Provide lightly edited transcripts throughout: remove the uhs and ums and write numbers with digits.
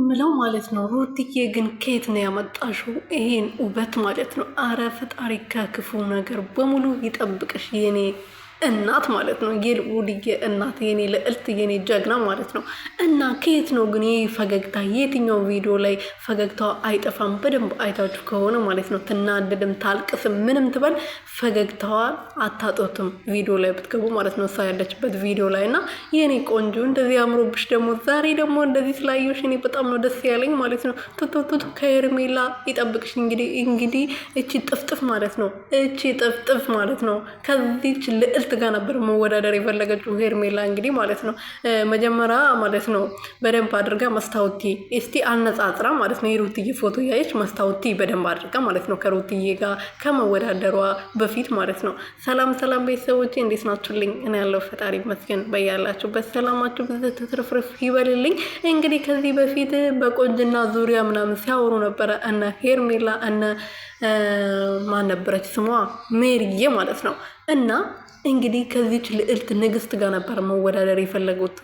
ምለው ማለት ነው። ሩትዬ ግን ከየት ነው ያመጣሽው ይሄን ውበት ማለት ነው? አረ ፈጣሪ ከክፉ ነገር በሙሉ ይጠብቅሽ የኔ እናት ማለት ነው። የልዑልዬ እናት የኔ ልዕልት የኔ ጀግና ማለት ነው። እና ከየት ነው ግን ይህ ፈገግታ? የትኛው ቪዲዮ ላይ ፈገግታዋ አይጠፋም። በደንብ አይታችሁ ከሆነ ማለት ነው። ትናደድም ታልቅስም ምንም ትበል ፈገግታዋ አታጦትም። ቪዲዮ ላይ ብትገቡ ማለት ነው። እሷ ያለችበት ቪዲዮ ላይ እና የኔ ቆንጆ እንደዚህ አምሮብሽ ደግሞ ዛሬ ደግሞ እንደዚህ ስላየሽ እኔ በጣም ነው ደስ ያለኝ ማለት ነው። ቱቱቱቱ ከሄርሜላ ይጠብቅሽ። እንግዲህ እቺ ጥፍጥፍ ማለት ነው። እቺ ጥፍጥፍ ማለት ነው ከዚች ልዕልት ጋር ነበር መወዳደር የፈለገችው ሄርሜላ እንግዲህ ማለት ነው። መጀመሪያ ማለት ነው በደንብ አድርጋ መስታወቲ እስቲ አነጻጽራ ማለት ነው የሩትዬ ፎቶ ያየች መስታወቲ በደንብ አድርጋ ማለት ነው ከሩትዬ ጋር ከመወዳደሯ በፊት ማለት ነው። ሰላም ሰላም ቤተሰቦቼ እንዴት ናችሁልኝ? እኔ ያለው ፈጣሪ ይመስገን። በያላችሁበት ሰላማችሁ ብዙ ትትርፍርፍ ይበልልኝ። እንግዲህ ከዚህ በፊት በቆንጅና ዙሪያ ምናምን ሲያወሩ ነበረ እነ ሄርሜላ እነ ማን ነበረች ስሟ ሜሪዬ ማለት ነው። እና እንግዲህ ከዚች ልዕልት ንግስት ጋር ነበር መወዳደር የፈለጉት።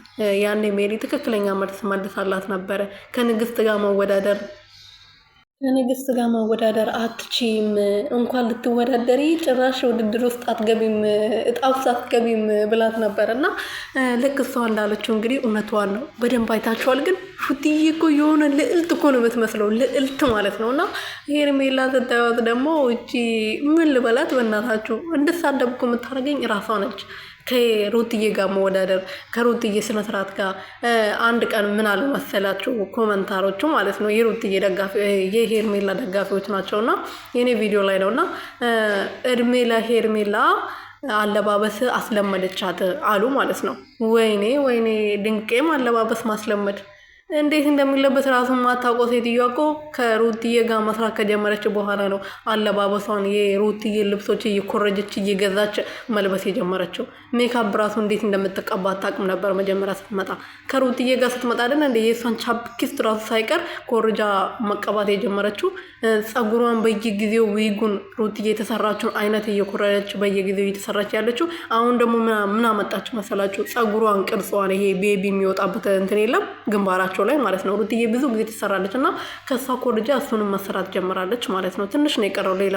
ያኔ ሜሪ ትክክለኛ መልስ መልሳላት ነበረ። ከንግስት ጋር መወዳደር ከንግስት ጋር መወዳደር አትችይም፣ እንኳን ልትወዳደሪ ጭራሽ ውድድር ውስጥ አትገቢም፣ እጣ ውስጥ አትገቢም ብላት ነበር። እና ልክ እሷ እንዳለችው እንግዲህ እውነቷን ነው። በደንብ አይታችኋል። ግን ሩትዬ እኮ የሆነ ልዕልት እኮ ነው የምትመስለው፣ ልዕልት ማለት ነው። እና ሄርሜላ ስታዩት ደግሞ እቺ ምን ልበላት በእናታችሁ፣ እንድሳደብ እኮ የምታደርገኝ እራሷ ነች። ከሩትዬ ጋር መወዳደር ከሩትዬ ስነስርዓት ጋር አንድ ቀን ምን አሉ መሰላችሁ? ኮመንታሮቹ ማለት ነው የሩትዬ ደጋፊ የሄርሜላ ደጋፊዎች ናቸው እና የኔ ቪዲዮ ላይ ነው እና እድሜ ለሄርሜላ አለባበስ አስለመደቻት አሉ ማለት ነው። ወይኔ ድንቄም አለባበስ ማስለመድ እንዴት እንደሚለበስ ራሱን ማታውቀው ሴትዮዋ እኮ ከሩትዬ ጋር መስራት ከጀመረች በኋላ ነው አለባበሷን የሩትዬ ልብሶች እየኮረጀች እየገዛች መልበስ የጀመረችው። ሜካፕ ራሱ እንዴት እንደምትቀባ አታውቅም ነበር መጀመሪያ ስትመጣ። ከሩትዬ ጋር ስትመጣ ግን እንደ የእሷን ቻፕኪስት ራሱ ሳይቀር ኮርጃ መቀባት የጀመረችው። ጸጉሯን በየጊዜው ዊጉን ሩትዬ የተሰራችውን አይነት እየኮረጀች በየጊዜው እየተሰራች ያለችው። አሁን ደግሞ ምን አመጣች መሰላችሁ? ጸጉሯን ቅርጿን ይሄ ቤቢ የሚወጣበት እንትን የለም ግንባራቸው ላይ ማለት ነው። ሩትዬ ብዙ ጊዜ ትሰራለች እና ከሷ ኮርጃ እሱንም መሰራት ጀምራለች ማለት ነው። ትንሽ ነው የቀረው ሌላ